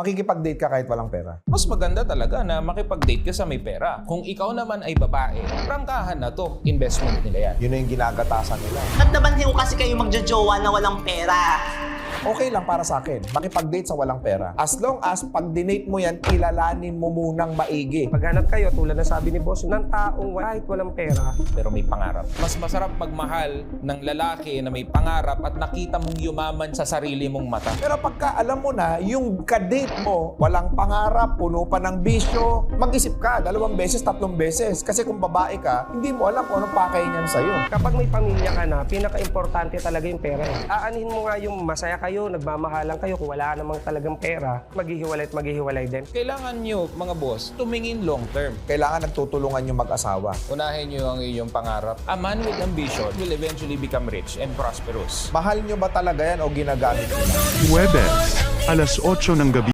makikipag-date ka kahit walang pera. Mas maganda talaga na makipag-date ka sa may pera. Kung ikaw naman ay babae, prangkahan na to. Investment nila yan. Yun na yung ginagatasan nila. Ba't naman ho kasi kayo magjojowa na walang pera? Okay lang para sa akin, makipag-date sa walang pera. As long as pag dinate mo yan, kilalanin mo munang maigi. Paghanap kayo, tulad na sabi ni boss, ng taong kahit walang pera. Pero may pangarap. Mas masarap magmahal ng lalaki na may pangarap at nakita mong yumaman sa sarili mong mata. Pero pagka alam mo na, yung kadate mo, walang pangarap, puno pa ng bisyo, mag-isip ka 2 beses, 3 beses. Kasi kung babae ka, hindi mo alam kung anong pakay niyan sa'yo. Kapag may pamilya ka na, pinaka-importante talaga yung pera. Aanhin mo nga yung masaya kayo, nagmamahalan kayo. Kung wala namang talagang pera, maghihiwalay at maghihiwalay din. Kailangan nyo, mga boss, tumingin long term. Kailangan nagtutulungan yung mag-asawa. Unahin nyo ang iyong pangarap. A man with ambition will eventually become rich and prosperous. Mahal nyo ba talaga yan o ginagamit nyo lang? Huwebes, alas 8 ng gabi.